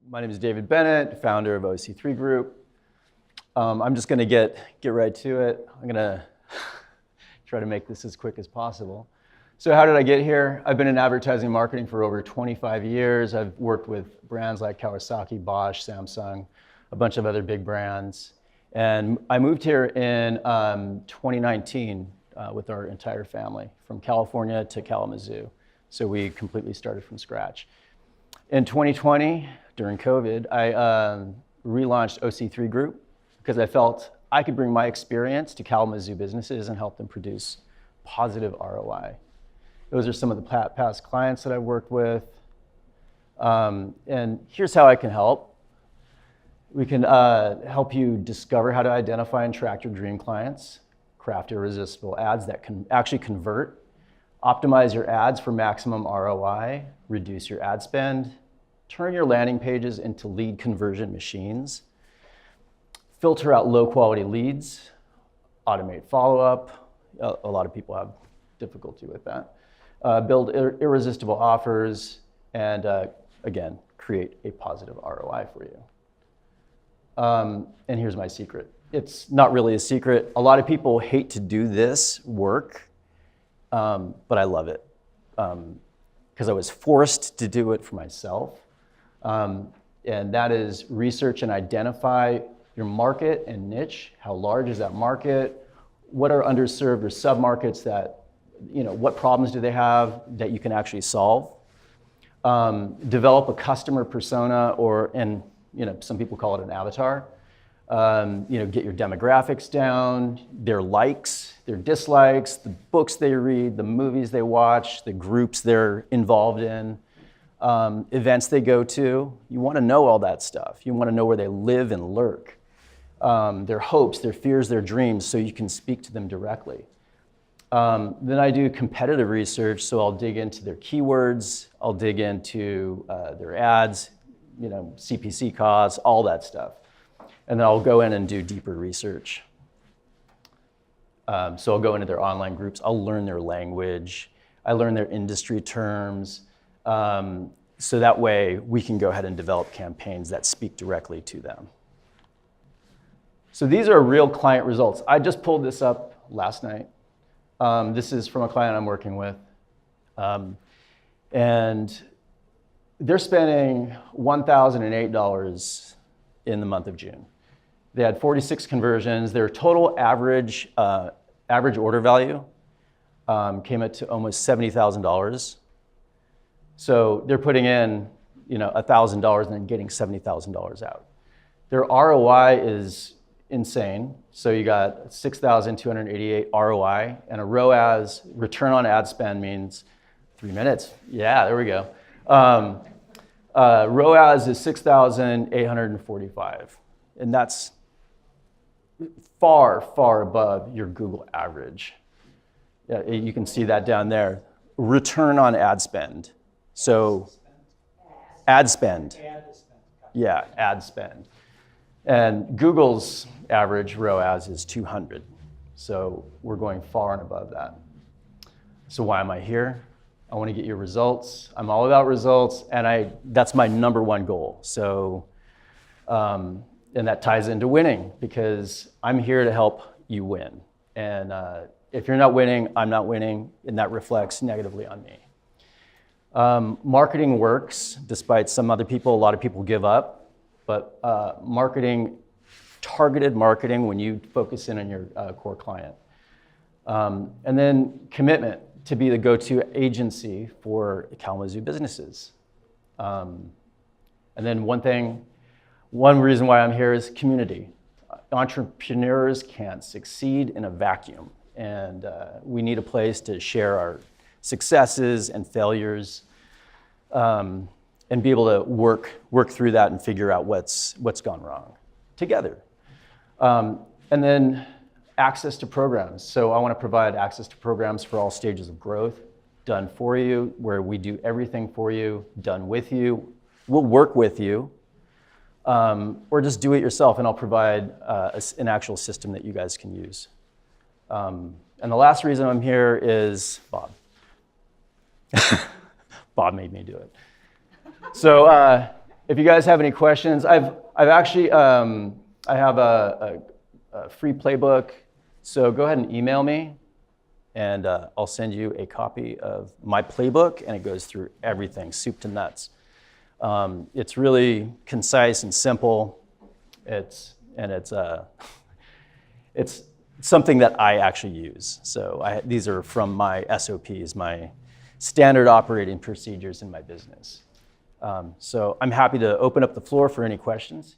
My name is David Bennett, founder of OC3 Group. I'm just going to get right to it. I'm going to try to make this as quick as possible. So how did I get here? I've been in advertising marketing for over 25 years. I've worked with brands like Kawasaki, Bosch, Samsung, a bunch of other big brands. And I moved here in 2019 with our entire family from California to Kalamazoo. So we completely started from scratch. In 2020, during COVID, I relaunched OC3 Group because I felt I could bring my experience to Kalamazoo businesses and help them produce positive ROI. Those are some of the past clients that I've worked with. And here's how I can help. We can help you discover how to identify and track your dream clients, craft irresistible ads that can actually convert, optimize your ads for maximum ROI, reduce your ad spend, turn your landing pages into lead conversion machines, filter out low quality leads, automate follow-up. A lot of people have difficulty with that. Build irresistible offers, and again, create a positive ROI for you. And here's my secret. It's not really a secret. A lot of people hate to do this work, but I love it because I was forced to do it for myself. And that is research and identify your market and niche. How large is that market? What are underserved or sub-markets that, what problems do they have that you can actually solve? Develop a customer persona and some people call it an avatar. Get your demographics down, their likes, their dislikes, the books they read, the movies they watch, the groups they're involved in, events they go to. You want to know all that stuff. You want to know where they live and lurk, their hopes, their fears, their dreams, so you can speak to them directly. Then I do competitive research, so I'll dig into their keywords, I'll dig into their ads, CPC costs, all that stuff. And then I'll go in and do deeper research. So I'll go into their online groups, I'll learn their language, I learn their industry terms, so that way we can go ahead and develop campaigns that speak directly to them. So these are real client results. I just pulled this up last night. This is from a client I'm working with. And they're spending $1,008 in the month of June. They had 46 conversions. Their total average order value came up to almost $70,000. So they're putting in $1,000 and then getting $70,000 out. Their ROI is insane. So you got 6,288 ROI, and a ROAS, return on ad spend, means 3 minutes. Yeah, there we go. ROAS is 6,845, and that's far, far above your Google average. Yeah, you can see that down there. Return on ad spend. So ad spend. Yeah, ad spend. And Google's average ROAS is 200. So we're going far and above that. So why am I here? I want to get your results. I'm all about results, and that's my number one goal. So, and that ties into winning, because I'm here to help you win. And if you're not winning, I'm not winning, and that reflects negatively on me. Marketing works, despite a lot of people give up, but targeted marketing when you focus in on your core client. And then commitment to be the go-to agency for Kalamazoo businesses. And then one reason why I'm here is community. Entrepreneurs can't succeed in a vacuum, and we need a place to share our successes and failures, and be able to work through that and figure out what's gone wrong together. And then access to programs. So I want to provide access to programs for all stages of growth, done for you, where we do everything for you, done with you. We'll work with you, or just do it yourself, and I'll provide an actual system that you guys can use. And the last reason I'm here is Bob. Bob made me do it. So If you guys have any questions, I've actually, I have a free playbook, so go ahead and email me, and I'll send you a copy of my playbook, and it goes through everything, soup to nuts. It's really concise and simple. It's something that I actually use. So these are from my SOPs, my standard operating procedures in my business. So I'm happy to open up the floor for any questions.